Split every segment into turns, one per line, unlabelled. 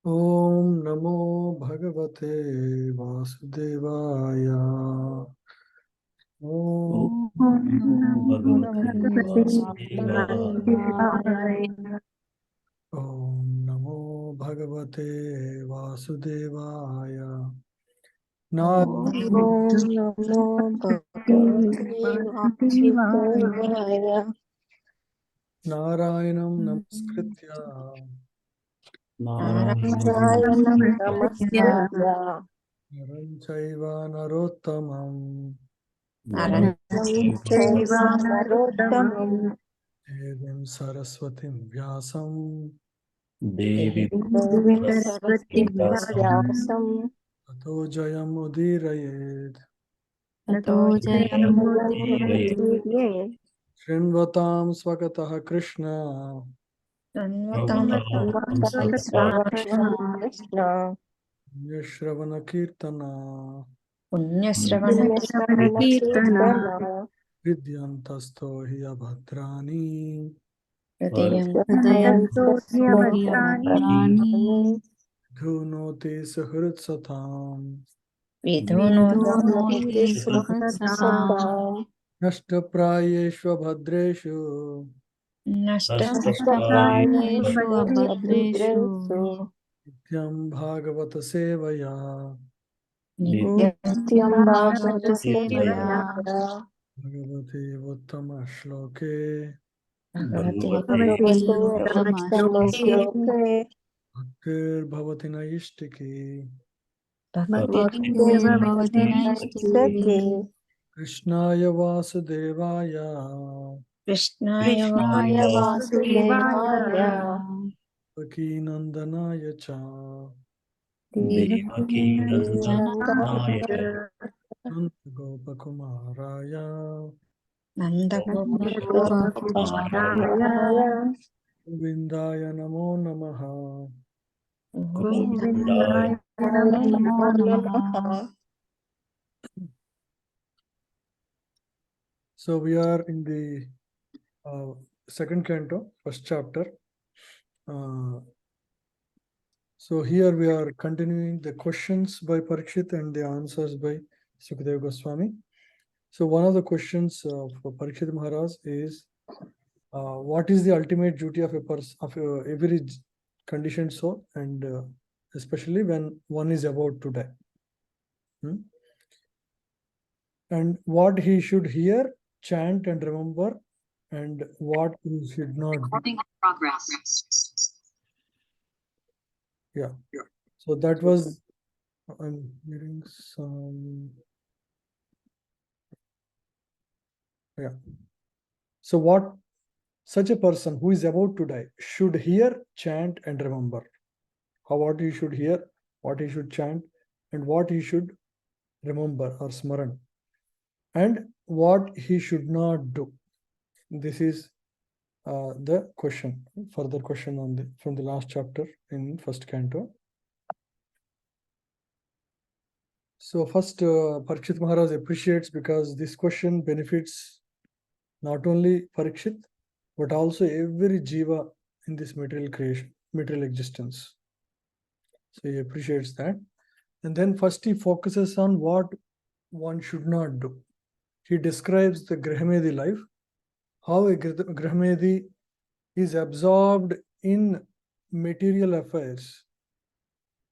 Om Namo Bhagavate Vasudevaya. Om Namo Bhagavate Vasudevaya. Narayanam Namaskritya Naram Chaiva Narottamam Devim Saraswatim Vyasam Tato Jayam Udirayed Shrinvatam Swakataha Krishna Yashravana Kirtana Vidyantasto Hiya Bhadrani Dhunoti Suhritsatam Nashtaprayeshva Bhadreshu Nityam Bhagavata Sevaya Bhagavate Uttama Shloke Bhaktir Bhavati Naishtiki Krishnaya Vasudevaya Devaki Nandanaya Cha Nanda Gopakumaraya Govindaya Namo Namaha. So we are in the second canto, first chapter. So here we are continuing the questions by Parikshit and the answers by Sukadeva Goswami. So one of the questions of Parikshit Maharaj is, what is the ultimate duty of a person, of every conditioned soul, and especially when one is about to die? And what he should hear, chant, and remember, and what he should not do. Yeah. So that was, I'm hearing some. Yeah. So what such a person who is about to die should hear, chant, and remember. What he should hear, what he should chant, and what he should remember or smaran, and what he should not do. This is the question, further question on the from the last chapter in first canto. So first, Parikshit Maharaj appreciates because this question benefits not only Parikshit, but also every jiva in this material creation, material existence. So he appreciates that. And then first he focuses on what one should not do. He describes the Grahamedi life, how a Grahamedi is absorbed in material affairs.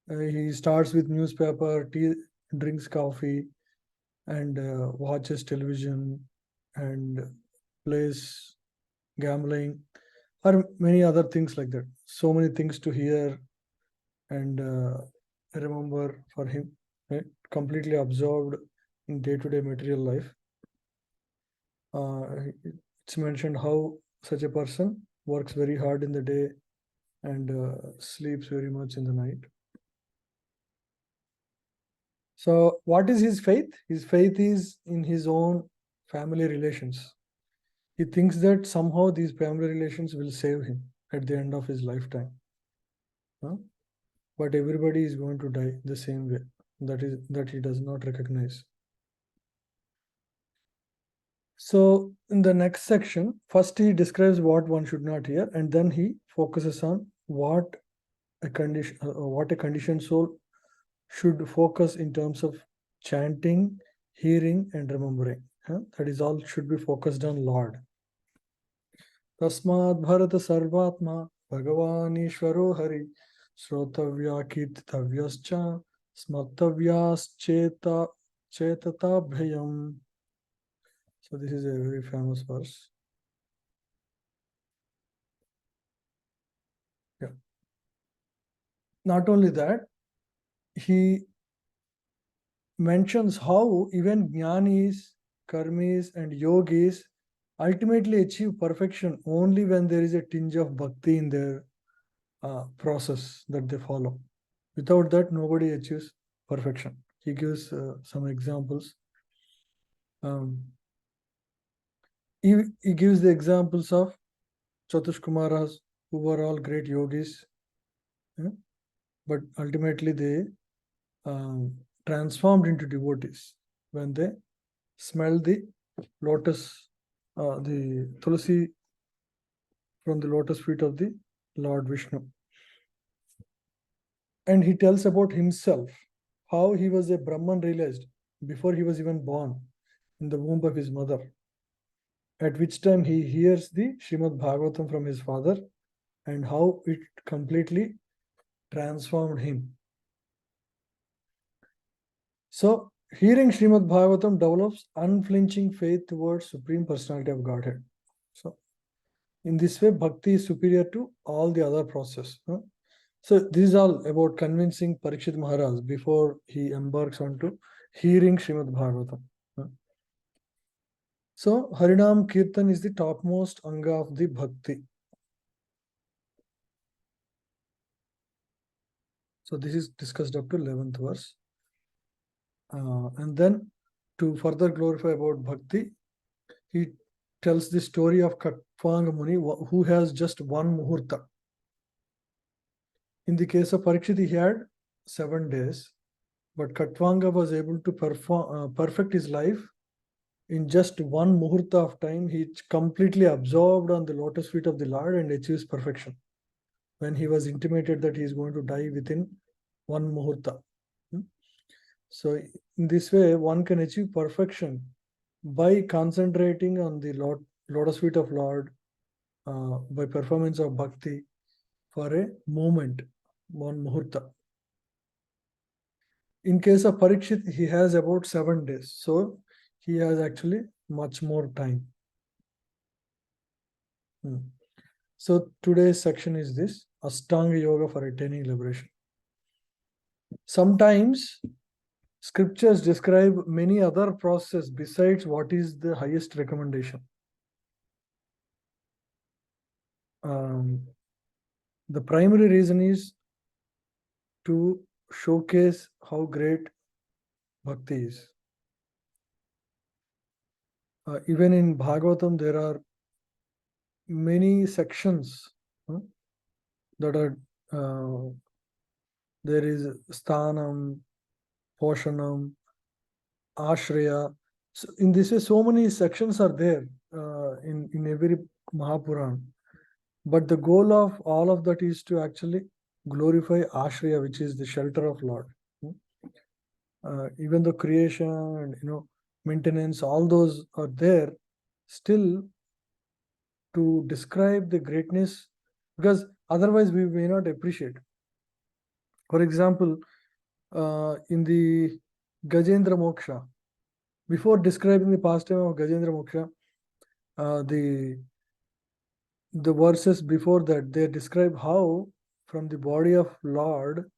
He starts with newspaper, tea, drinks coffee, and watches television and plays gambling, or many other things like that. So many things to hear and remember for him, right? Completely absorbed in day-to-day material life. It's mentioned how such a person works very hard in the day and sleeps very much in the night. So what is his faith? His faith is in his own family relations. He thinks that somehow these family relations will save him at the end of his lifetime. But everybody is going to die the same way. That he does not recognize. So in the next section, first he describes what one should not hear, and then he focuses on what a condition, what a conditioned soul should focus in terms of chanting, hearing, and remembering. That is all should be focused on Lord. Tasmad Bharata Sarvatma Bhagavan Ishvaro Hari Srotavya Kirtavyascha Smartavyas Chetatabhyam. So this is a very famous verse. Yeah. Not only that, he mentions how even jnanis, karmis, and yogis ultimately achieve perfection only when there is a tinge of bhakti in their process that they follow. Without that, nobody achieves perfection. He gives some examples. He gives the examples of Chatushkumaras, who were all great yogis, but ultimately they transformed into devotees when they smelled the lotus, the tulsi from the lotus feet of the Lord Vishnu. And he tells about himself, how he was a Brahman realized before he was even born in the womb of his mother, at which time he hears the Srimad Bhagavatam from his father and how it completely transformed him. So, hearing Srimad Bhagavatam develops unflinching faith towards Supreme Personality of Godhead. So, in this way, bhakti is superior to all the other process. So, this is all about convincing Parikshit Maharaj before he embarks onto hearing Srimad Bhagavatam. So, Harinam Kirtan is the topmost anga of the bhakti. So, this is discussed up to 11th verse. And then, to further glorify about bhakti, he tells the story of Katvanga Muni, who has just one muhurta. In the case of Parikshit, he had 7 days, but Katvanga was able to perfect his life in just one muhurta of time. He completely absorbed on the lotus feet of the Lord and achieves perfection when he was intimated that he is going to die within one muhurta. So in this way, one can achieve perfection by concentrating on the lotus feet of Lord, by performance of bhakti for a moment, one muhurta. In case of Parikshit, he has about 7 days. So he has actually much more time. So today's section is this Ashtanga Yoga for attaining liberation. Sometimes scriptures describe many other processes besides what is the highest recommendation. The primary reason is to showcase how great bhakti is. Even in Bhagavatam, there are many sections that are there is Sthanam, Poshanam, Ashraya. So in this way, so many sections are there in every Mahapuran. But the goal of all of that is to actually glorify Ashraya, which is the shelter of Lord. Even the creation and maintenance, all those are there still to describe the greatness, because otherwise we may not appreciate. For example, in the Gajendra Moksha, before describing the pastime of Gajendra Moksha, the verses before that, they describe how from the body of Lord,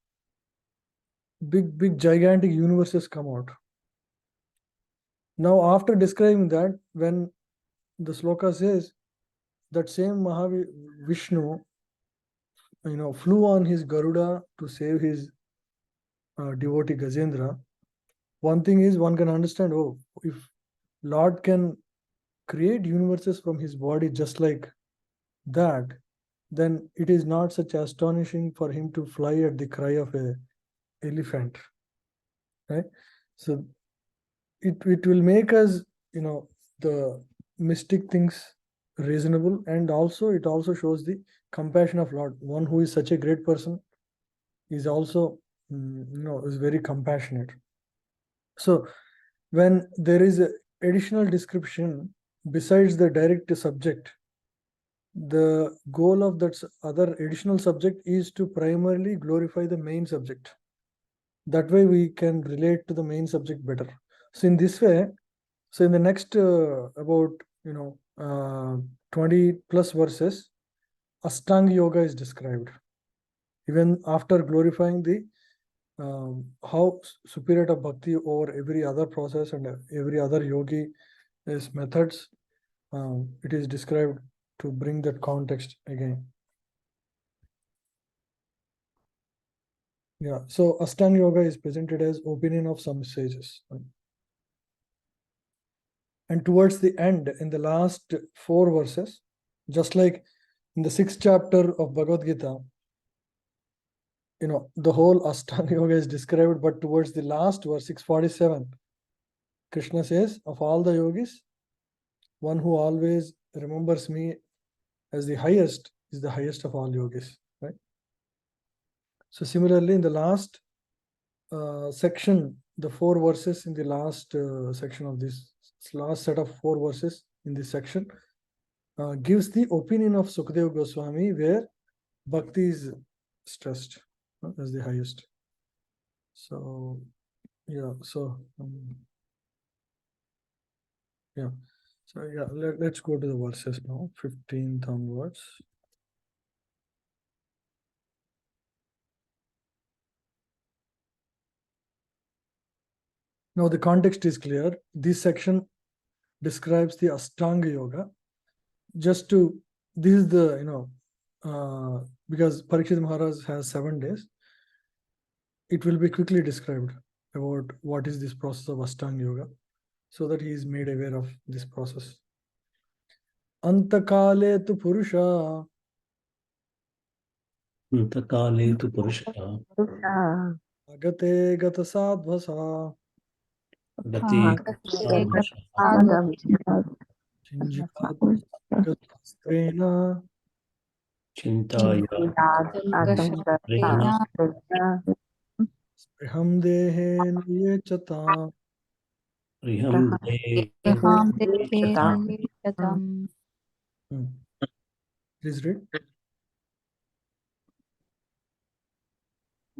big gigantic universes come out. Now, after describing that, when the sloka says that same Vishnu, flew on his Garuda to save his devotee Gajendra, one thing is one can understand, if Lord can create universes from his body just like that, then it is not such astonishing for him to fly at the cry of a elephant, right? So it will make us, the mystic things reasonable, and also it also shows the compassion of Lord, one who is such a great person, is also, is very compassionate. So when there is a additional description besides the direct subject, the goal of that other additional subject is to primarily glorify the main subject. That way we can relate to the main subject better. So in this way, so in the next about 20 plus verses, Ashtanga Yoga is described. Even after glorifying the how superior of bhakti over every other process and every other yogi is methods, it is described to bring that context again. Yeah, so Ashtanga Yoga is presented as opinion of some sages. And towards the end, in the last 4 verses, just like in the 6th chapter of Bhagavad Gita, the whole Ashtanga Yoga is described, but towards the last verse, 647, Krishna says, of all the yogis, one who always remembers me as the highest is the highest of all yogis, right? So similarly, in the last section, the 4 verses in the last section of this last set of 4 verses in this section gives the opinion of Sukadeva Goswami, where bhakti is stressed as the highest. So yeah, so yeah, so yeah, let's go to the verses now, 15th onwards. Now the context is clear. This section describes the Ashtanga Yoga. Just to, this is the, because Parikshit Maharaj has 7 days, it will be quickly described about what is this process of Ashtanga Yoga, so that he is made aware of this process. Antakale tu Purusha.
Antakale tu Purusha.
Agate Gata Sadvasa.
Agate
Chinjana
Chintaya
Spriham Dehe Niyechata.
Riham
Please read.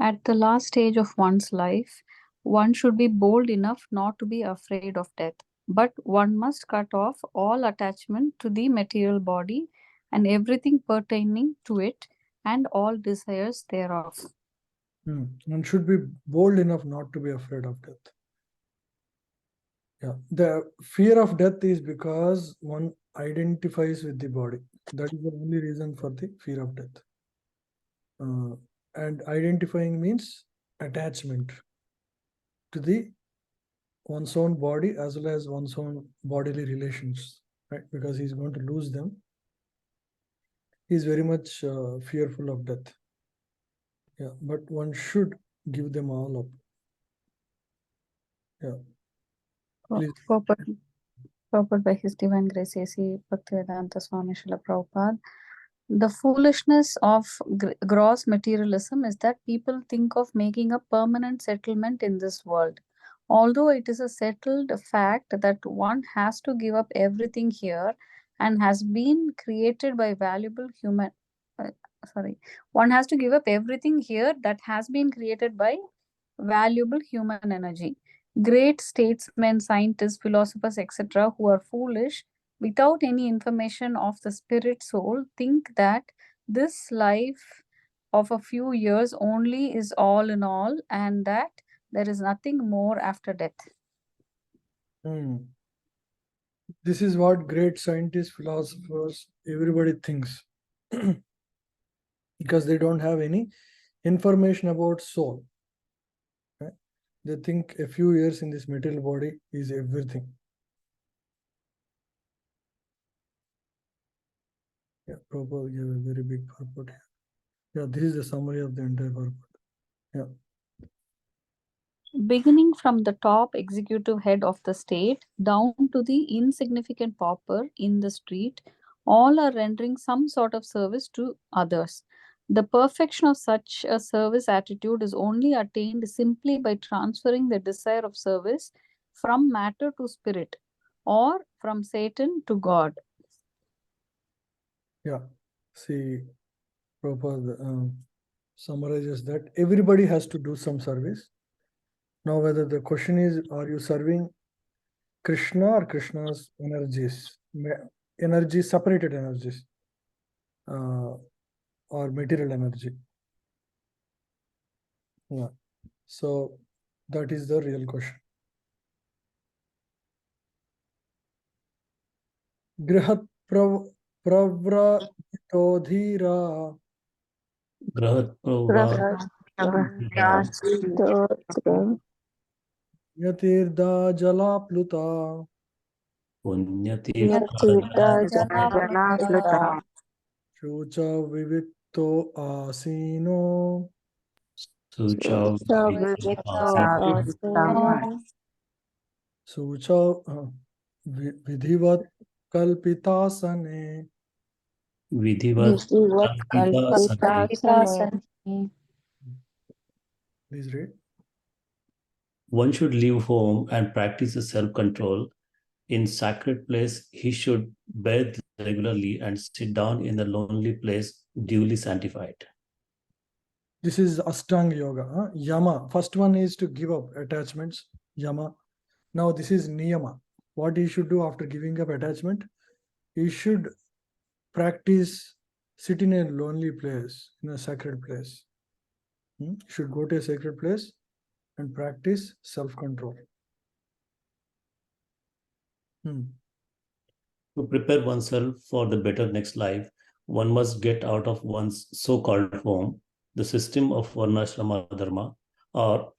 At the last stage of one's life, one should be bold enough not to be afraid of death, but one must cut off all attachment to the material body and everything pertaining to it and all desires thereof.
One should be bold enough not to be afraid of death. Yeah, the fear of death is because one identifies with the body. That is the only reason for the fear of death. And identifying means attachment to the one's own body as well as one's own bodily relations, right? Because he's going to lose them. He's very much fearful of death. Yeah, but one should give them all up. Yeah. Please.
Purport by His Divine Grace A.C. Bhaktivedanta Swami Srila Prabhupada. The foolishness of gross materialism is that people think of making a permanent settlement in this world. Although it is a settled fact that one has to give up everything here and has been created by valuable human one has to give up everything here that has been created by valuable human energy. Great statesmen, scientists, philosophers, etc., who are foolish without any information of the spirit soul think that this life of a few years only is all in all and that there is nothing more after death.
This is what great scientists, philosophers, everybody thinks. Because they don't have any information about soul. Right? They think a few years in this material body is everything. Yeah, Prabhupada gave a very big purport here. Yeah, this is the summary of the entire purport. Yeah.
Beginning from the top executive head of the state down to the insignificant pauper in the street, all are rendering some sort of service to others. The perfection of such a service attitude is only attained simply by transferring the desire of service from matter to spirit, or from Satan to God.
Yeah. See, Prabhupada summarizes that everybody has to do some service. Now, whether the question is, are you serving Krishna or Krishna's energies, energy, separated energies, or material energy? Yeah. So that is the real question. Grihat pravratodhira
Grahat
yatirda jalapluta
Punyatirtha
Shucha vivitto asino
Sucha
Sucha vidhivat kalpitasane.
Vidhivat Kalpita.
Please read.
One should leave home and practice self-control. In sacred place, he should bathe regularly and sit down in a lonely place, duly sanctified.
This is Ashtanga Yoga. Yama. First one is to give up attachments. Yama. Now this is Niyama. What he should do after giving up attachment? He should practice, sit in a lonely place, in a sacred place. He should go to a sacred place and practice self-control.
To prepare oneself for the better next life, one must get out of one's so-called home, the system of Varnashrama Dharma or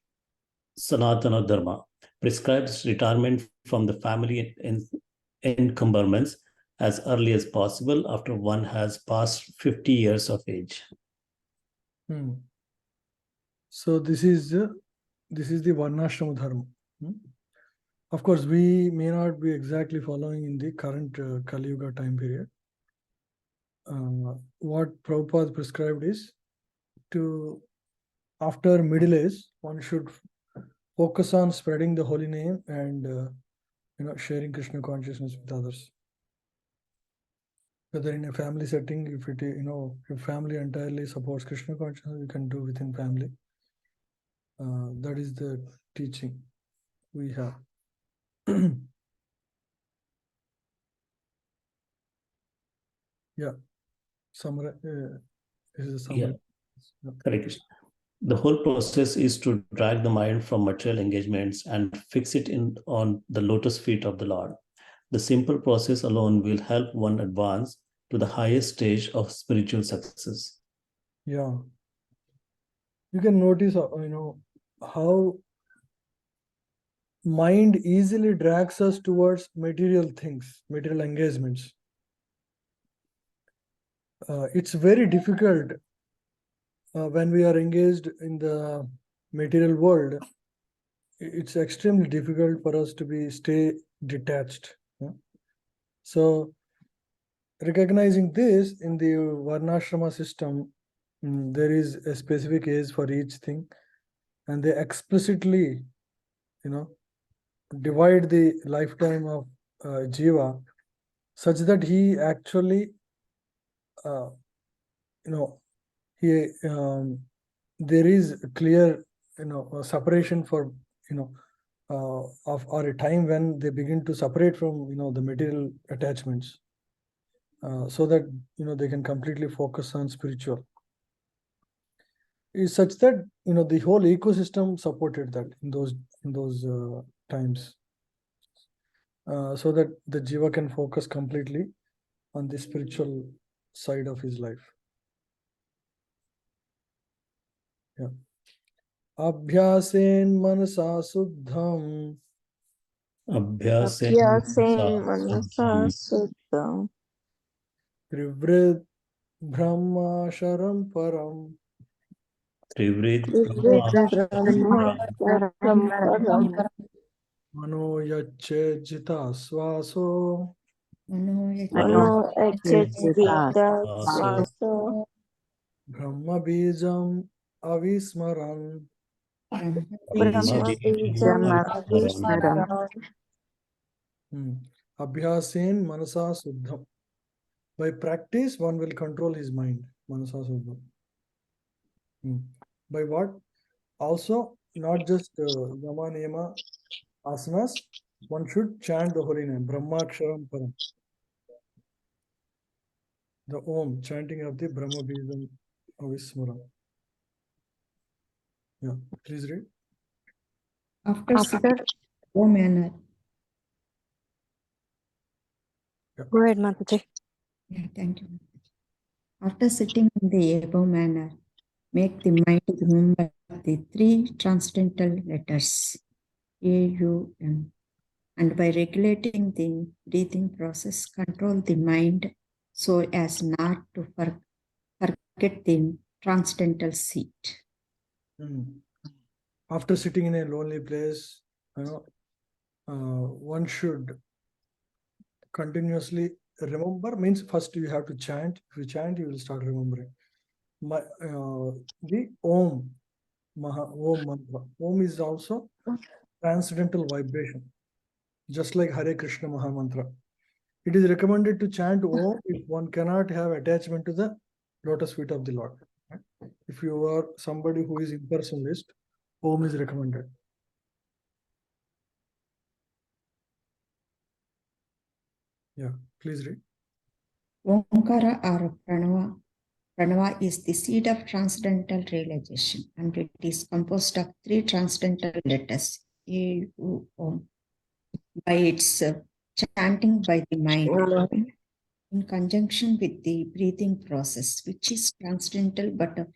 Sanatana Dharma, prescribes retirement from the family encumbrance as early as possible after one has passed 50 years of age.
So this is the Varnashrama Dharma. Of course, we may not be exactly following in the current Kali Yuga time period. What Prabhupada prescribed is to, after middle age, one should focus on spreading the holy name and sharing Krishna consciousness with others. Whether in a family setting, if it if family entirely supports Krishna consciousness, you can do within family. That is the teaching we have. Yeah. Summary. This is a summary.
Yeah. Correct. The whole process is to drag the mind from material engagements and fix it on the lotus feet of the Lord. The simple process alone will help one advance to the highest stage of spiritual success.
Yeah. You can notice, how mind easily drags us towards material things, material engagements. It's very difficult when we are engaged in the material world. It's extremely difficult for us to stay detached. So recognizing this in the Varnashrama system, there is a specific age for each thing, and they explicitly, divide the lifetime of Jiva such that he actually, he there is a clear, a separation for, of or a time when they begin to separate from, the material attachments, so that they can completely focus on spiritual. Is such that the whole ecosystem supported that in those times, so that the jiva can focus completely on the spiritual side of his life. Yeah. Abhyasen manasa suddham Trivrid Brahma Sharam Param Mano Yache Jita Swaso Brahma Bijam Avismaran. Abhyasen Manasa Suddham. By practice, one will control his mind. Manasa Suddham. By what? Also, not just Yama Nema asanas, one should chant the holy name, Brahmaksharam Param. The Om, chanting of the Brahma Bijam Avismaran. Yeah, please read.
After above manner.
Go ahead, Mataji.
Yeah, thank you. After sitting in the above manner, make the mind remember the three transcendental letters A-U-M, and by regulating the breathing process, control the mind so as not to forget the transcendental seat.
After sitting in a lonely place, one should continuously remember. Means first you have to chant. If you chant, you will start remembering. The Om, Om mantra. Om is also transcendental vibration, just like Hare Krishna Maha Mantra. It is recommended to chant Om if one cannot have attachment to the lotus feet of the Lord. If you are somebody who is impersonalist, Om is recommended. Yeah, please read.
Omkara or Pranava. Pranava is the seed of transcendental realization, and it is composed of three transcendental letters, A, U, Om. By its chanting by the mind, in conjunction with the breathing process, which is transcendental but a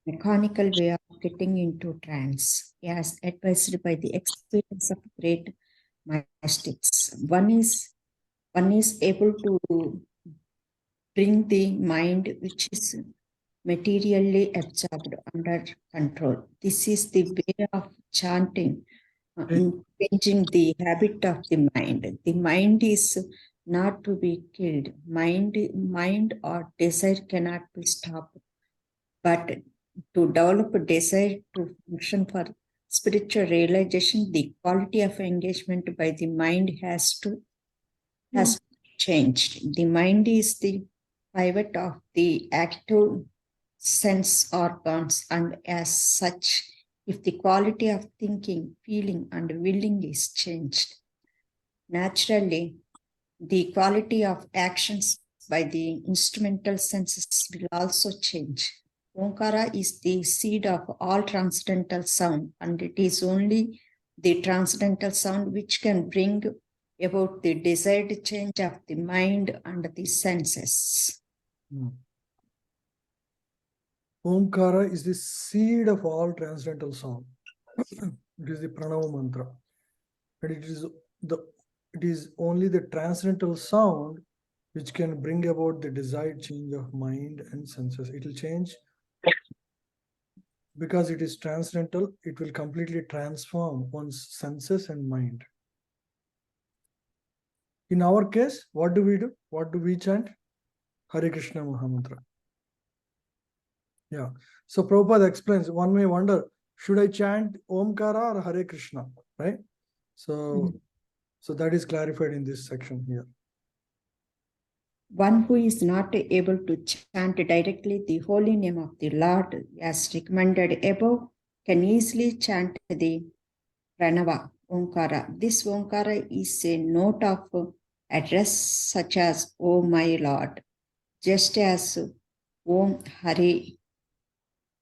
mechanical way of getting into trance, as advised by the experience of great mystics. One is able to bring the mind, which is materially absorbed, under control. This is the way of chanting, changing the habit of the mind. The mind is not to be killed. Mind or desire cannot be stopped. But to develop a desire to function for spiritual realization, the quality of engagement by the mind has changed. The mind is the pivot of the active sense organs, and as such, if the quality of thinking, feeling, and willing is changed, naturally, the quality of actions by the instrumental senses will also change. Omkara is the seed of all transcendental sound, and it is only the transcendental sound which can bring about the desired change of the mind and the senses.
Omkara is the seed of all transcendental sound. It is the Pranava mantra. And it is only the transcendental sound which can bring about the desired change of mind and senses. It will change because it is transcendental. It will completely transform one's senses and mind. In our case, what do we do? What do we chant? Hare Krishna Mahamantra. Yeah. So Prabhupada explains, one may wonder, should I chant Omkara or Hare Krishna? Right? So that is clarified in this section here.
One who is not able to chant directly the holy name of the Lord as recommended above can easily chant the Pranava, Omkara. This Omkara is a note of address such as, O my Lord, just as Om Hare.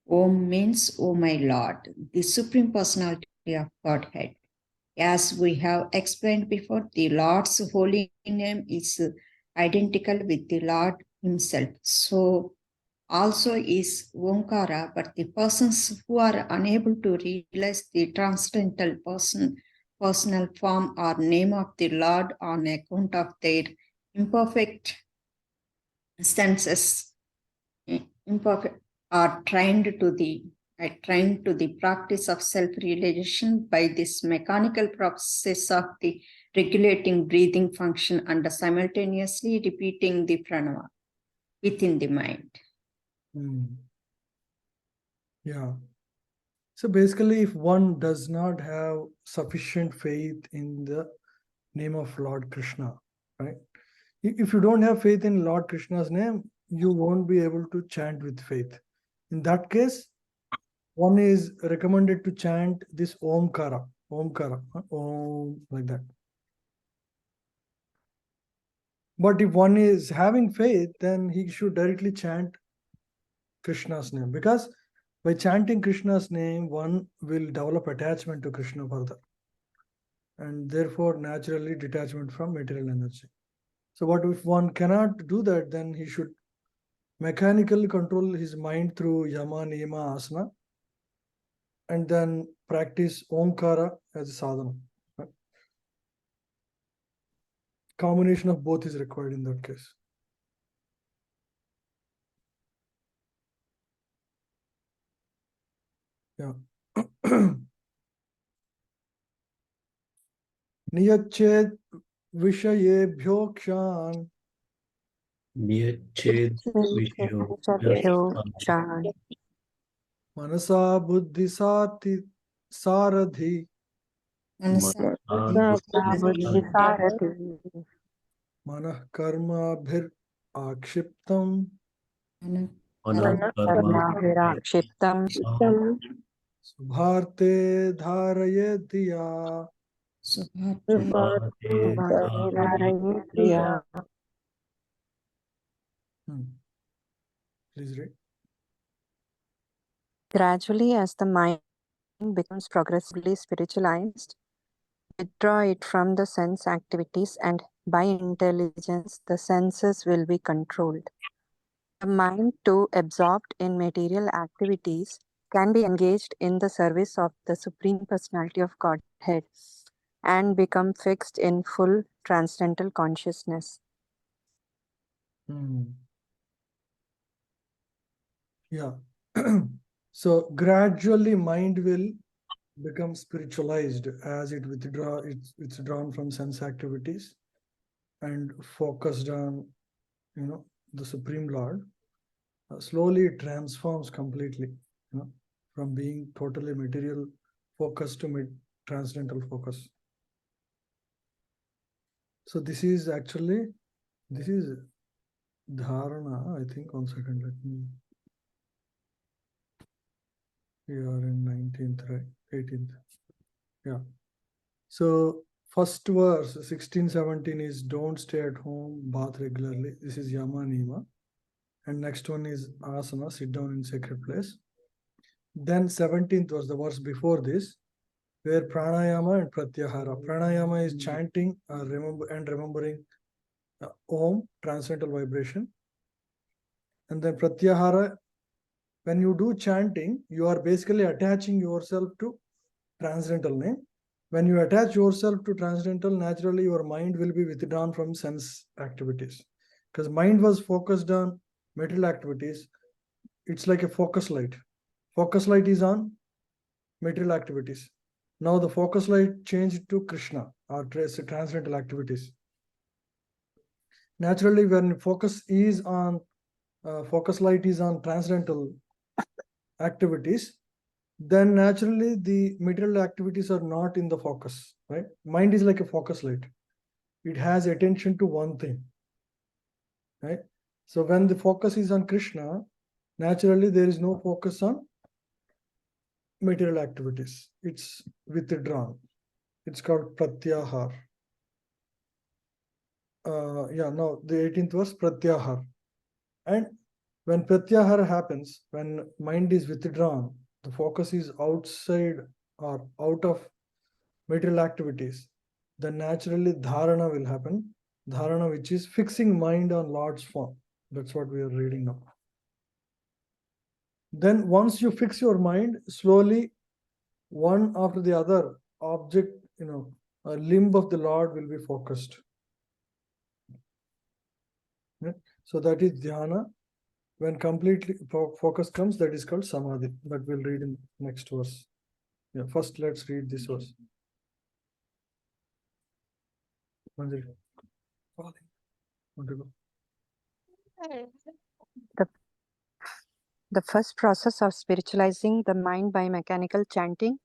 Om means, O my Lord, the Supreme Personality of Godhead. As we have explained before, the Lord's holy name is identical with the Lord himself. So also is Omkara, but the persons who are unable to realize the transcendental personal form or name of the Lord on account of their imperfect senses, are trained to the practice of self-realization by this mechanical process of the regulating breathing function and simultaneously repeating the pranava within the mind.
Yeah. So basically, if one does not have sufficient faith in the name of Lord Krishna, right? If you don't have faith in Lord Krishna's name, you won't be able to chant with faith. In that case, one is recommended to chant this Omkara, Om, like that. But if one is having faith, then he should directly chant Krishna's name, because by chanting Krishna's name, one will develop attachment to Krishna further, and therefore naturally detachment from material energy. So what if one cannot do that, then he should mechanically control his mind through yama, niyama, asana, and then practice Omkara as a sadhana. Right? Combination of both is required in that case. Yeah. Niyached vishayebhyo
Niyached vishyo
Shan.
manasa buddhi saradhi
Manasa
Buddhi Sarati.
manah karma bhir akshiptam
Karma Virakshiptam.
subharte dharaya diya.
Dharayetya.
Please read.
Gradually, as the mind becomes progressively spiritualized, withdraw it from the sense activities, and by intelligence, the senses will be controlled. The mind, too absorbed in material activities, can be engaged in the service of the Supreme Personality of Godhead and become fixed in full transcendental consciousness.
Yeah. So gradually mind will become spiritualized as it it's withdrawn from sense activities and focused on the Supreme Lord. Slowly it transforms completely, from being totally material focus to transcendental focus. So this is dharana, I think. 1 second, let me. We are in 19th, right? 18th. Yeah. So first verse, 16, 17 is don't stay at home, bath regularly. This is yama, niyama. And next one is asana, sit down in sacred place. Then 17th was the verse before this, where pranayama and pratyahara. Pranayama is chanting remembering Om, transcendental vibration. And then pratyahara, when you do chanting, you are basically attaching yourself to transcendental name. When you attach yourself to transcendental, naturally your mind will be withdrawn from sense activities. Because mind was focused on material activities. It's like a focus light. Focus light is on material activities. Now the focus light changed to Krishna or transcendental activities. Naturally, when focus light is on transcendental activities, then naturally the material activities are not in the focus, right? Mind is like a focus light. It has attention to one thing, right? So when the focus is on Krishna, naturally there is no focus on material activities. It's withdrawn. It's called pratyahar. Now the 18th verse, pratyahar. And when pratyahar happens, when mind is withdrawn, the focus is outside or out of material activities, then naturally dharana will happen. Dharana, which is fixing mind on Lord's form. That's what we are reading now. Then once you fix your mind, slowly one after the other object, a limb of the Lord will be focused. Right? So that is dhyana. When completely focus comes, that is called samadhi. That we'll read in next verse. Yeah, first let's read this verse. Manjari. Want to go?
The first process of spiritualizing the mind by mechanical chanting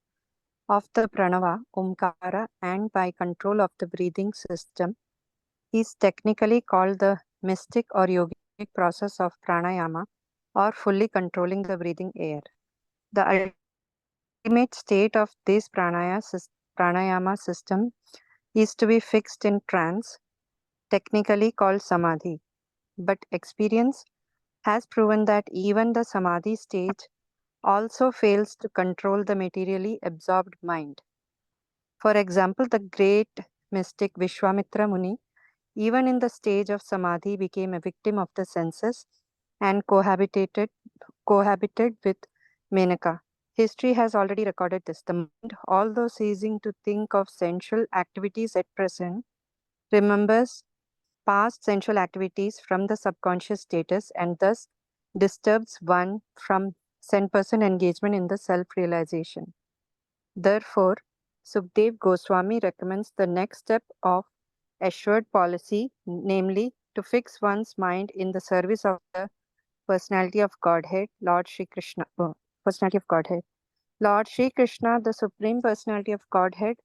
of the pranava, omkara, and by control of the breathing system is technically called the mystic or yogic process of pranayama, or fully controlling the breathing air. The ultimate state of this pranayama system is to be fixed in trance, technically called samadhi. But experience has proven that even the samadhi stage also fails to control the materially absorbed mind. For example, the great mystic Vishwamitra Muni, even in the stage of samadhi, became a victim of the senses and cohabited with Menaka. History has already recorded this. The mind, although ceasing to think of sensual activities at present, remembers past sensual activities from the subconscious status and thus disturbs one from 10% engagement in the self-realization. Therefore, Sukhdev Goswami recommends the next step of assured policy, namely to fix one's mind in the service of the personality of Godhead, Lord Sri Krishna. Personality of Godhead. Lord Sri Krishna, the Supreme Personality of Godhead,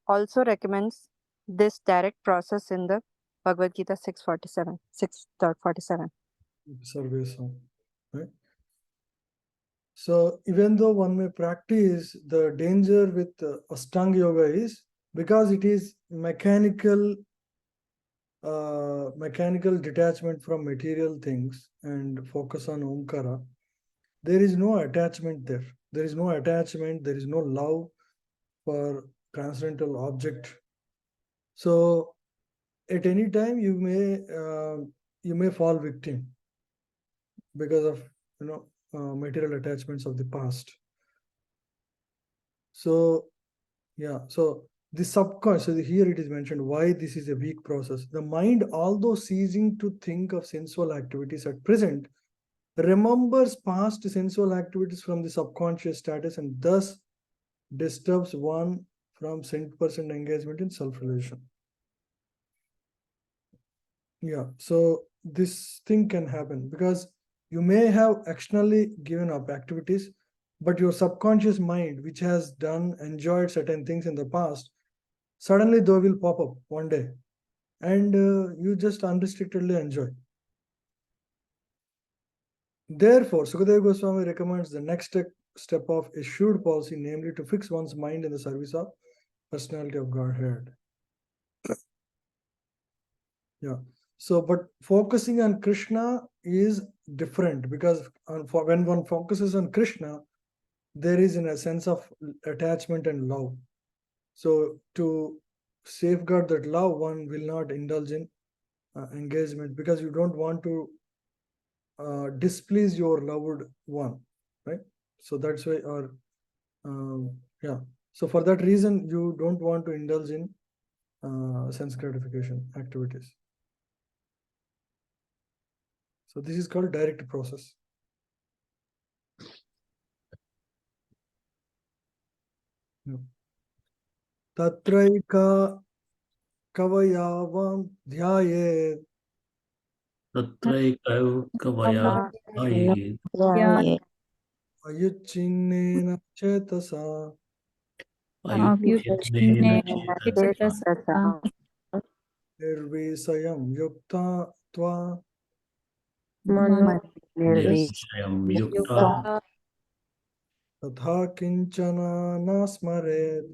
also recommends this direct process in the Bhagavad Gita 6.47.
Observation, right? So even though one may practice, the danger with Ashtanga Yoga is because it is mechanical detachment from material things and focus on Omkara. There is no attachment there. There is no attachment. There is no love for transcendental object. So at any time you may fall victim because of material attachments of the past. So yeah, so the subconscious, so here it is mentioned why this is a weak process. The mind, although ceasing to think of sensual activities at present, remembers past sensual activities from the subconscious status and thus disturbs one from 10% engagement in self-realization. Yeah, so this thing can happen because you may have externally given up activities, but your subconscious mind, which has enjoyed certain things in the past, suddenly they will pop up one day and you just unrestrictedly enjoy. Therefore, Sukadeva Goswami recommends the next step of assured policy, namely to fix one's mind in the service of personality of Godhead. Yeah. So, but focusing on Krishna is different because when one focuses on Krishna, there is in a sense of attachment and love. So to safeguard that love, one will not indulge in engagement because you don't want to displease your loved one, right? So that's why, or yeah. So for that reason, you don't want to indulge in sense gratification activities. So this is called direct process. Tatraika kavayavam dhyayet
Tatraikavayavayet
ayuchinnena chetasa
ayuchinena chetasa
nirvisayam yukta tva
nirvishayam yukta
tatha kinchana nasmaret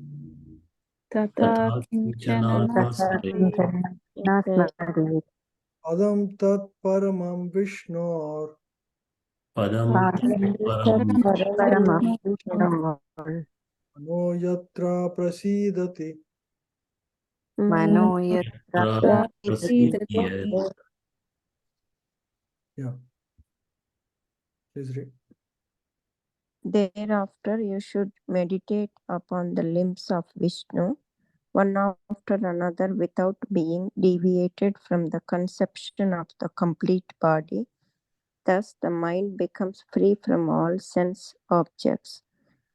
tatha kinchana nasmaret
padam tat paramam vishnor
padam
mano yatra prasidati.
prasidhyat.
Yeah, please read.
Thereafter, you should meditate upon the limbs of Vishnu, one after another, without being deviated from the conception of the complete body. Thus, the mind becomes free from all sense objects.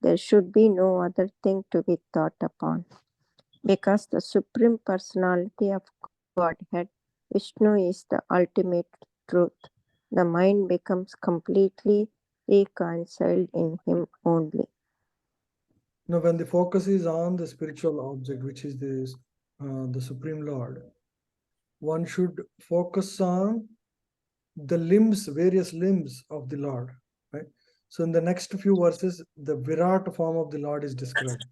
There should be no other thing to be thought upon. Because the Supreme Personality of Godhead, Vishnu, is the ultimate truth, the mind becomes completely reconciled in Him only.
Now, when the focus is on the spiritual object, which is the Supreme Lord, one should focus on the limbs, various limbs of the Lord, right? So in the next few verses, the Virat form of the Lord is described.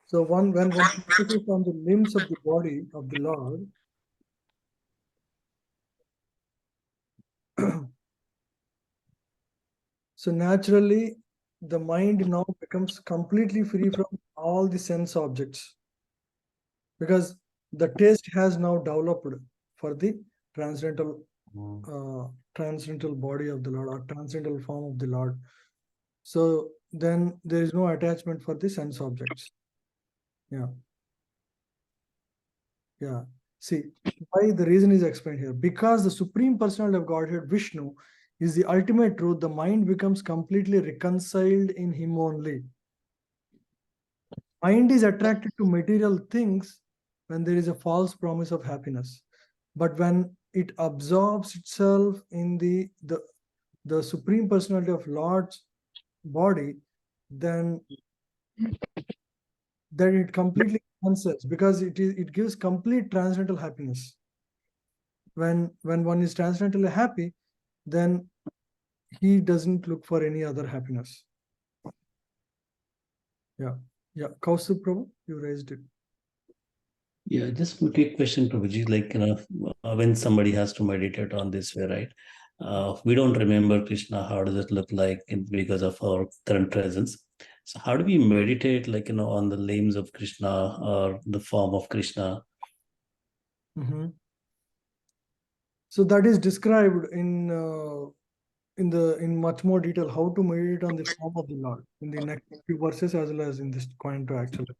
So when one focuses on the limbs of the body of the Lord, so naturally, the mind now becomes completely free from all the sense objects, because the taste has now developed for the transcendental transcendental body of the Lord, or transcendental form of the Lord. So then there is no attachment for the sense objects. Yeah. See, why the reason is explained here. Because the Supreme Personality of Godhead, Vishnu, is the ultimate truth, the mind becomes completely reconciled in Him only. Mind is attracted to material things when there is a false promise of happiness. But when it absorbs itself in the Supreme Personality of Lord's body, then it completely cancels, because it gives complete transcendental happiness. When one is transcendentally happy, then he doesn't look for any other happiness. Yeah, Kaustubh Prabhu, you raised it.
Yeah, just a quick question, Prabhuji. Like, when somebody has to meditate on this way, right? We don't remember Krishna. How does it look like because of our current presence? So how do we meditate, like, on the limbs of Krishna or the form of Krishna?
So that is described in much more detail, how to meditate on the form of the Lord in the next few verses, as well as in this Canto, actually.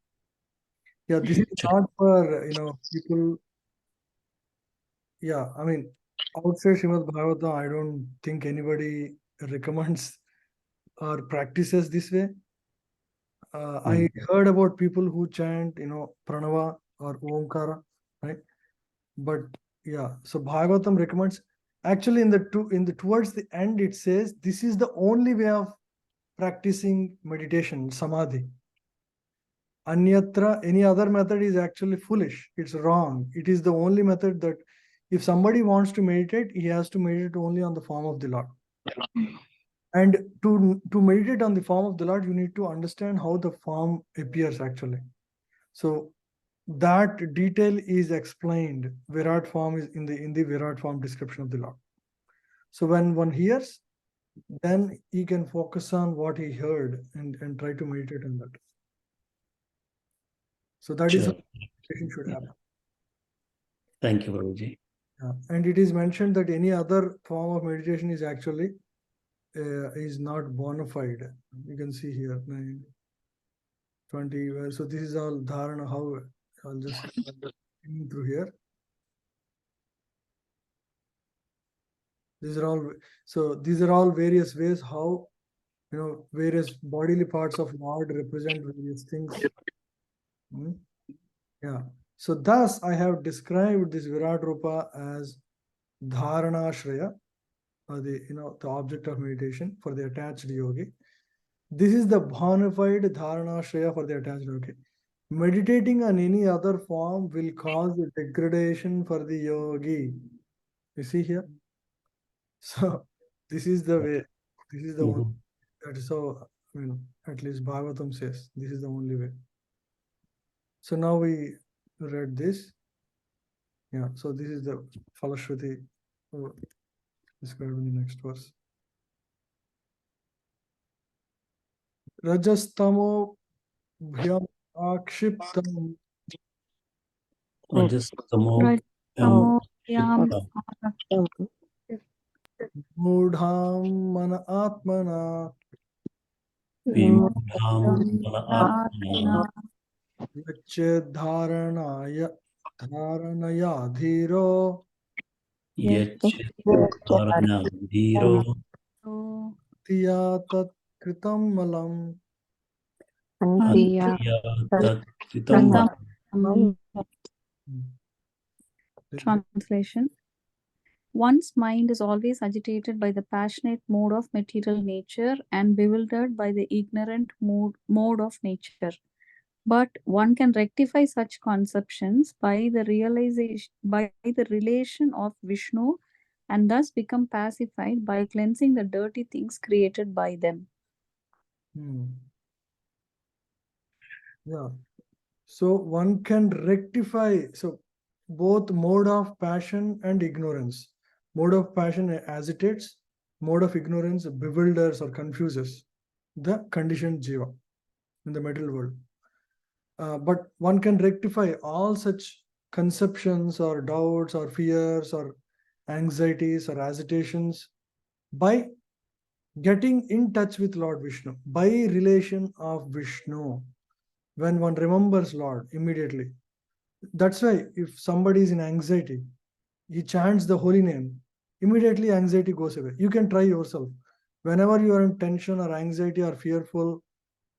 Yeah, this is not for people. Yeah, I mean, outside Srimad Bhagavatam, I don't think anybody recommends or practices this way. I heard about people who chant, pranava or omkara, right? But yeah, so Bhagavatam recommends. Actually, towards the end, it says this is the only way of practicing meditation, samadhi. Anyatra, any other method is actually foolish. It's wrong. It is the only method that, if somebody wants to meditate, he has to meditate only on the form of the Lord. And to meditate on the form of the Lord, you need to understand how the form appears actually. So that detail is explained. Virat form is in the Virat form description of the Lord. So when one hears, then he can focus on what he heard and try to meditate on that. So that is how meditation should happen.
Thank you, Prabhuji.
Yeah. And it is mentioned that any other form of meditation is actually is not bona fide. You can see here 20. So this is all dharana. How I'll just through here. These are all various ways how various bodily parts of Lord represent various things. Yeah. So thus I have described this Virat Rupa as Dharana Shraya, or the object of meditation for the attached yogi. This is the bona fide Dharana Shraya for the attached yogi. Meditating on any other form will cause a degradation for the yogi. You see here? So this is the way. This is the one. That is how, at least Bhagavatam says, this is the only way. So now we read this. Yeah, so this is the Falashruti described in the next verse. Rajastamo bhyam akshiptam
Rajastamo
mudham mana atmana dharanaya dhiro tiya tat kritam malam.
Translation. One's mind is always agitated by the passionate mode of material nature and bewildered by the ignorant mode of nature. But one can rectify such conceptions by the relation of Vishnu, and thus become pacified by cleansing the dirty things created by them.
Yeah. So one can rectify, so both mode of passion and ignorance. Mode of passion agitates, mode of ignorance bewilders or confuses the conditioned jiva in the material world. But one can rectify all such conceptions or doubts or fears or anxieties or agitations by getting in touch with Lord Vishnu, by relation of Vishnu. When one remembers Lord immediately. That's why if somebody is in anxiety, he chants the holy name, immediately anxiety goes away. You can try yourself. Whenever you are in tension or anxiety or fearful,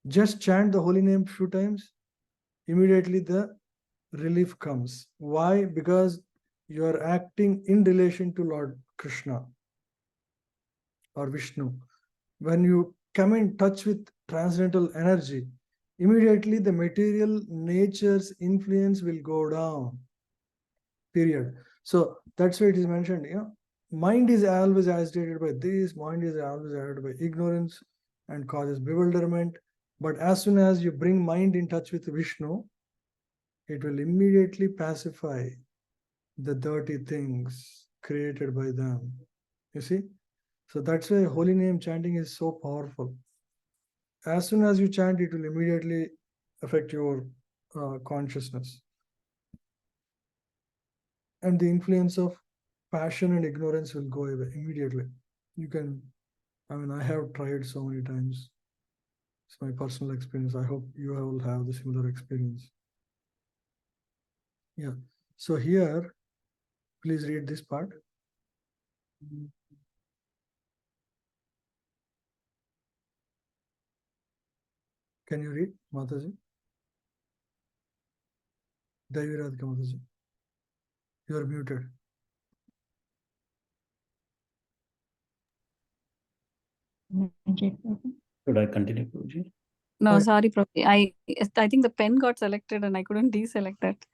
just chant the holy name few times, immediately the relief comes. Why? Because you are acting in relation to Lord Krishna or Vishnu. When you come in touch with transcendental energy, immediately the material nature's influence will go down. Period. So that's why it is mentioned, mind is always agitated by this, mind is always agitated by ignorance and causes bewilderment. But as soon as you bring mind in touch with Vishnu, it will immediately pacify the dirty things created by them. You see? So that's why holy name chanting is so powerful. As soon as you chant, it will immediately affect your consciousness. And the influence of passion and ignorance will go away immediately. You can, I have tried so many times. It's my personal experience. I hope you will have the similar experience. Yeah. So here, please read this part. Can you read, Mataji? Deviradhika Mataji. You are muted.
Should I continue, Guruji?
No,
Fine.
sorry, Prabhu. I think the pen got selected and I couldn't deselect that.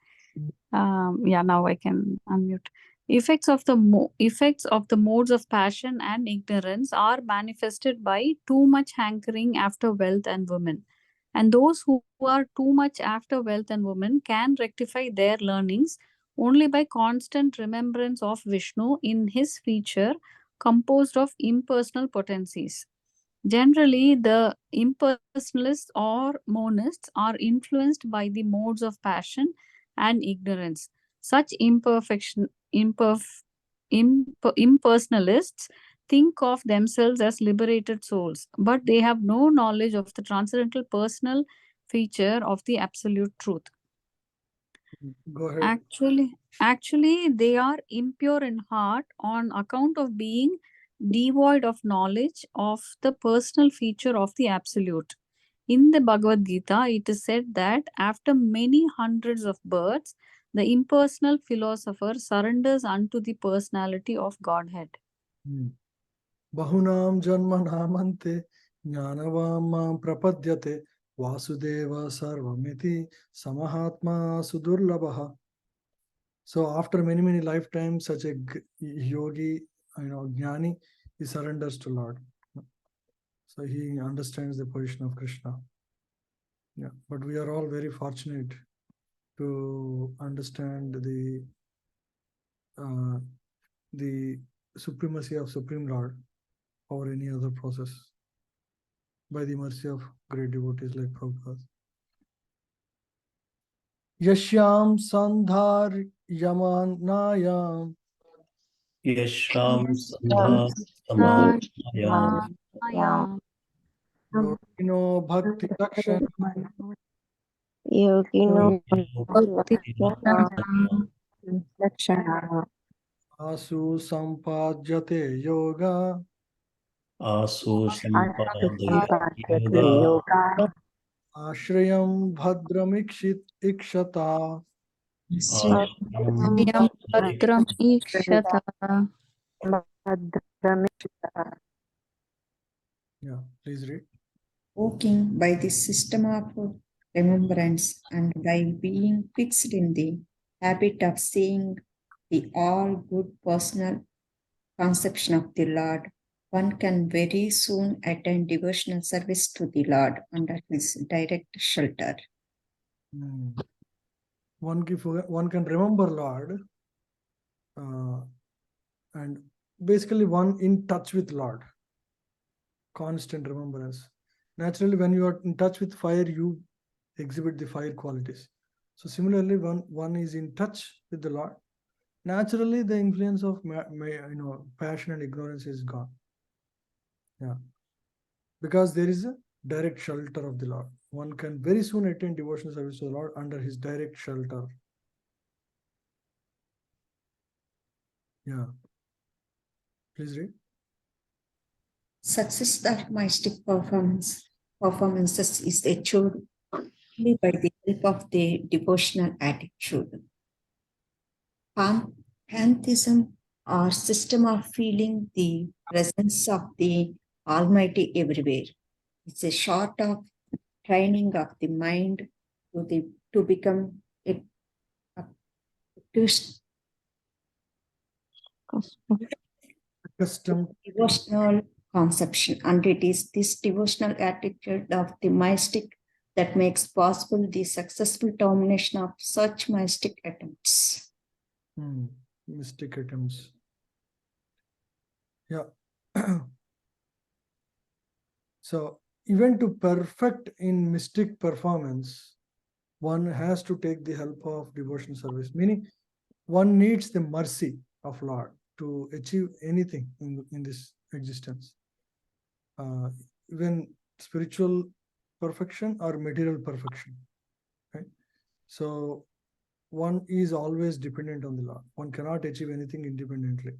Yeah, now I can unmute. Effects of the modes of passion and ignorance are manifested by too much hankering after wealth and women. And those who are too much after wealth and women can rectify their learnings only by constant remembrance of Vishnu in his feature composed of impersonal potencies. Generally, the impersonalists or monists are influenced by the modes of passion and ignorance. Such impersonalists think of themselves as liberated souls, but they have no knowledge of the transcendental personal feature of the absolute truth.
Go ahead.
Actually, they are impure in heart on account of being devoid of knowledge of the personal feature of the absolute. In the Bhagavad Gita, it is said that after many hundreds of births, the impersonal philosopher surrenders unto the personality of Godhead.
Bahunam janma namante jnanavam prapadyate vasudeva sarvamiti samahatma sudurlabha. So after many lifetimes, such a yogi, jnani, he surrenders to Lord. So he understands the position of Krishna. Yeah, but we are all very fortunate to understand the supremacy of Supreme Lord over any other process by the mercy of great devotees like Prabhupada. Yashyam Sandhar Yamanayam
Yasham Sandha Samadhyam
Yogino Bhakti Lakshan
Yogino
Lakshana
Asu Sampadjate Yoga
Asu Sampadaya
Sampadyate
Yoga
Yoga
Ashrayam Bhadramikshit Ikshata.
Ashram
Bhadram Ikshata.
Yeah, please read.
Walking by the system of remembrance and by being fixed in the habit of seeing the all good personal conception of the Lord, one can very soon attain devotional service to the Lord under his direct shelter.
One can remember Lord, and basically one in touch with Lord. Constant remembrance. Naturally, when you are in touch with fire, you exhibit the fire qualities. So similarly, one is in touch with the Lord, naturally the influence of passion and ignorance is gone. Yeah, because there is a direct shelter of the Lord. One can very soon attain devotional service to the Lord under his direct shelter. Yeah, please read.
Success that mystic performances is achieved only by the help of the devotional attitude. Pantheism or system of feeling the presence of the Almighty everywhere. It's a sort of training of the mind to become a
Custom
devotional conception, and it is this devotional attitude of the mystic that makes possible the successful termination of such mystic attempts.
Mystic attempts. Yeah. So even to perfect in mystic performance, one has to take the help of devotional service, meaning one needs the mercy of Lord to achieve anything in this existence, even spiritual perfection or material perfection. Right? So one is always dependent on the Lord. One cannot achieve anything independently.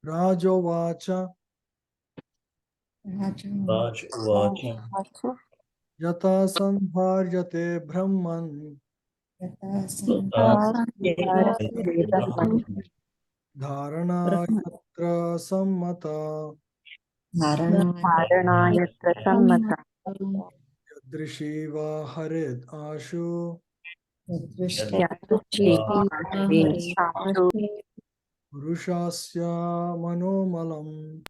Rajovacha
Raj Uvacha
Yata Sambharyate Brahman Dharana Yatra Sammata
Dharanayatra sammata
Yadrishiva Hared Ashu Purushasya Manomalam.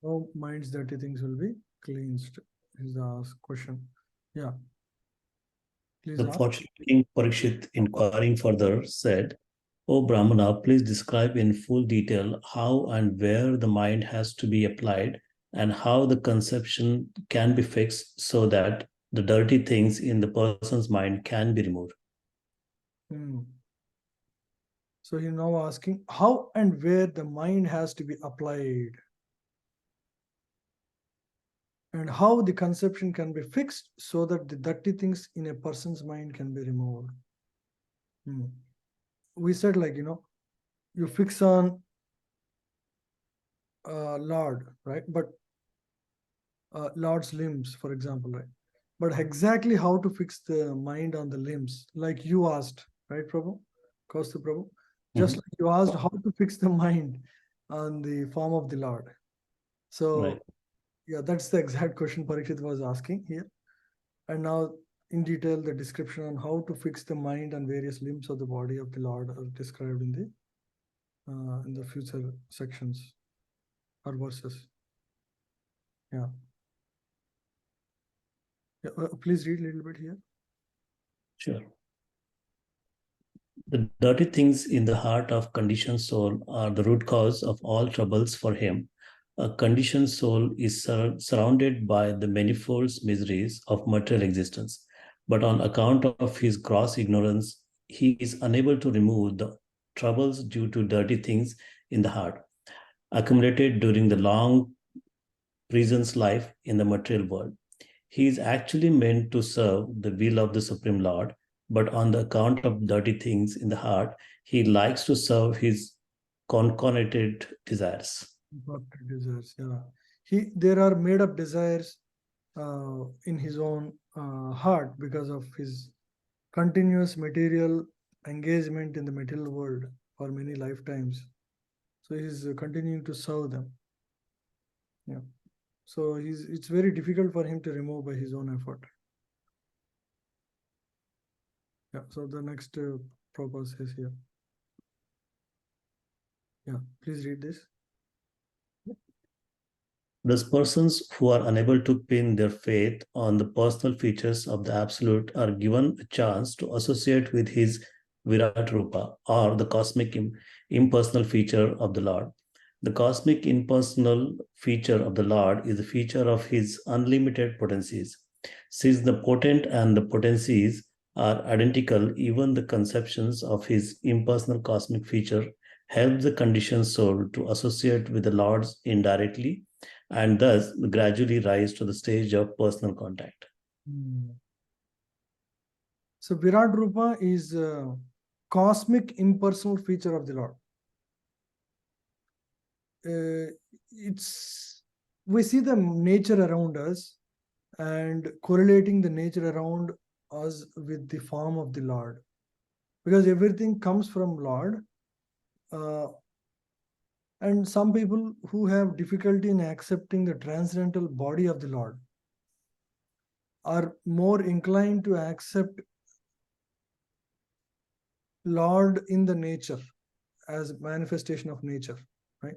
No minds dirty things will be cleansed, is the question. Yeah. Please
The
ask.
fortunate King Parikshit, inquiring further, said, O Brahmana, please describe in full detail how and where the mind has to be applied and how the conception can be fixed so that the dirty things in the person's mind can be removed.
So you're now asking how and where the mind has to be applied and how the conception can be fixed so that the dirty things in a person's mind can be removed. We said, like, you fix on Lord, right? But Lord's limbs, for example, right? But exactly how to fix the mind on the limbs, like you asked, right, Prabhu? Kaustu Prabhu? Just like you asked how to fix the mind on the form of the Lord. So,
Right.
yeah, that's the exact question Parikshit was asking here. And now, in detail, the description on how to fix the mind and various limbs of the body of the Lord are described in the future sections or verses. Yeah. Please read a little bit here.
Sure. The dirty things in the heart of conditioned soul are the root cause of all troubles for him. A conditioned soul is surrounded by the manifold miseries of material existence, but on account of his gross ignorance, he is unable to remove the troubles due to dirty things in the heart, accumulated during the long prison's life in the material world. He is actually meant to serve the will of the Supreme Lord, but on the account of dirty things in the heart, he likes to serve his concatenated desires.
Imperfect desires, yeah. There are made up desires in his own heart because of his continuous material engagement in the material world for many lifetimes. So he's continuing to serve them. Yeah. So it's very difficult for him to remove by his own effort. Yeah. So the next purpose is here. Yeah. Please read this.
Thus, persons who are unable to pin their faith on the personal features of the Absolute are given a chance to associate with his Virat Rupa, or the cosmic impersonal feature of the Lord. The cosmic impersonal feature of the Lord is the feature of his unlimited potencies. Since the potent and the potencies are identical, even the conceptions of his impersonal cosmic feature help the conditioned soul to associate with the Lord's indirectly and thus gradually rise to the stage of personal contact.
So Virat Rupa is a cosmic impersonal feature of the Lord. We see the nature around us and correlating the nature around us with the form of the Lord, because everything comes from Lord. And some people who have difficulty in accepting the transcendental body of the Lord are more inclined to accept Lord in the nature as manifestation of nature, right?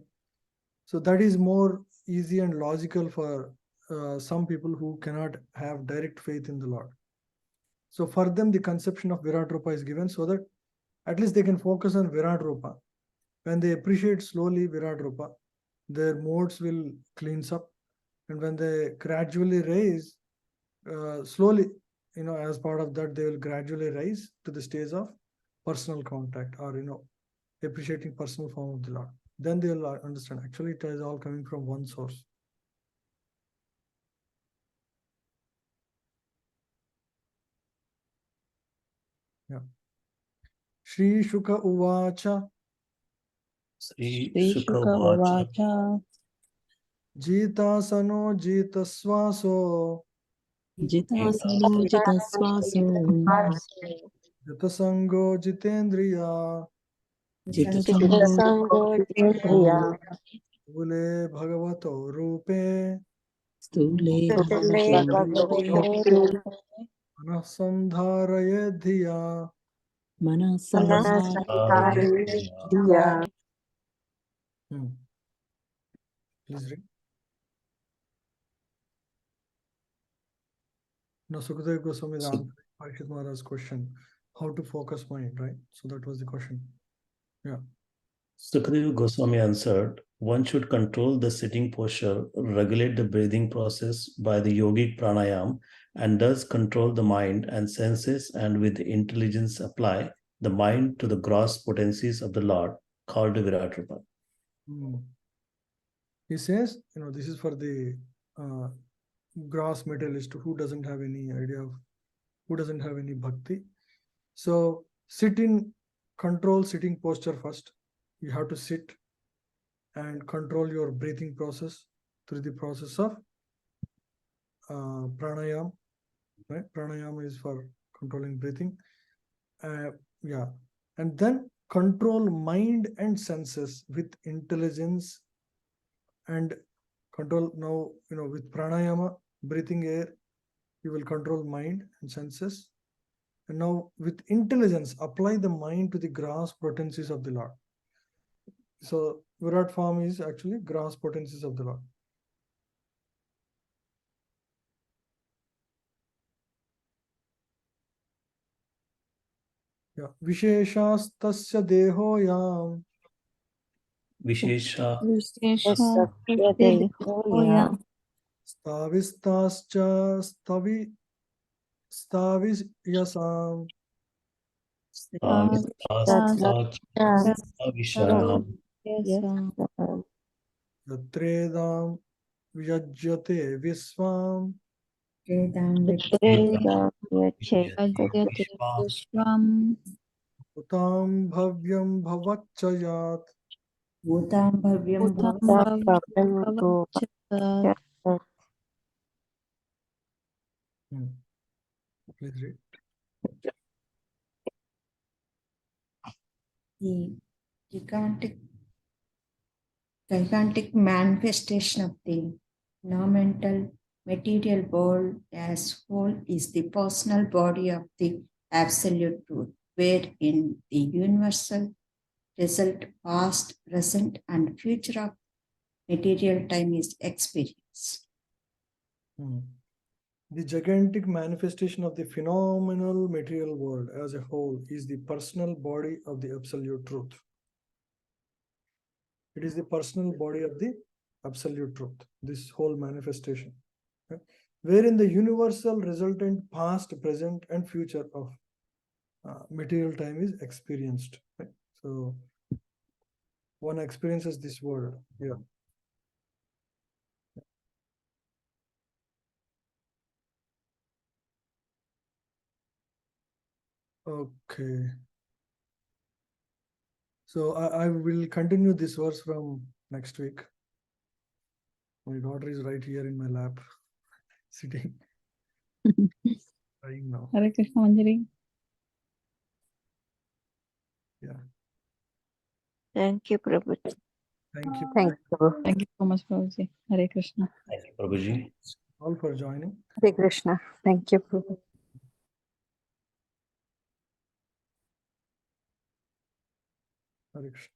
So that is more easy and logical for some people who cannot have direct faith in the Lord. So for them, the conception of Virat Rupa is given so that at least they can focus on Virat Rupa. When they appreciate slowly Virat Rupa, their modes will cleanse up. And when they gradually raise, slowly, as part of that, they will gradually rise to the stage of personal contact, or, appreciating personal form of the Lord. Then they will understand, actually, it is all coming from one source. Yeah. Shri Shuka Uvacha.
Sri
Shuka
Uvacha.
Uvacha.
Jitasano Jitasvaso.
Jitasano Jitasvaso.
Jitasango Jitendriya.
Jitasango Jitendriya.
Vule Bhagavato Rupe.
Stule
Bhagavate
Bhagavate.
Manasandharaye Dhiya.
Manasandhari Dhiya.
Please read. Now, Sukadeva Goswami is answering Parikshit Maharaj's question, how to focus mind, right? So that was the question. Yeah.
Sukadeva Goswami answered, one should control the sitting posture, regulate the breathing process by the yogic pranayam, and thus control the mind and senses, and with intelligence apply the mind to the gross potencies of the Lord, called Virat Rupa.
He says, this is for the gross materialist who doesn't have any idea of, who doesn't have any bhakti. So control sitting posture first. You have to sit and control your breathing process through the process of pranayam, right? Pranayam is for controlling breathing. And then control mind and senses with intelligence and control. Now, with pranayama, breathing air, you will control mind and senses. And now with intelligence, apply the mind to the gross potencies of the Lord. So Virat form is actually gross potencies of the Lord. Yeah. Visheshastasya dehoyam.
Vishesha.
Stavistascha stavisyasam. Yatredam vyajyate visvam. Utam bhavyam bhavachayat.
Bhutam bhavyam
Please read.
the gigantic manifestation of the non-mental material world as whole is the personal body of the absolute truth, wherein the universal result, past, present, and future of material time is experienced.
The gigantic manifestation of the phenomenal material world as a whole is the personal body of the absolute truth. It is the personal body of the absolute truth, this whole manifestation, okay? Wherein the universal resultant past, present, and future of material time is experienced. Right? So one experiences this world. Yeah. Okay. So I will continue this verse from next week. My daughter is right here in my lap, sitting, crying now.
Hare Krishna, Manjari.
Yeah.
Thank you, Prabhu.
Thank you
Thank you.
Thank you so much, Prabhuji. Hare Krishna.
Thank you, Prabhuji.
all for joining.
Hare Krishna. Thank you, Prabhu.
Hare Krishna.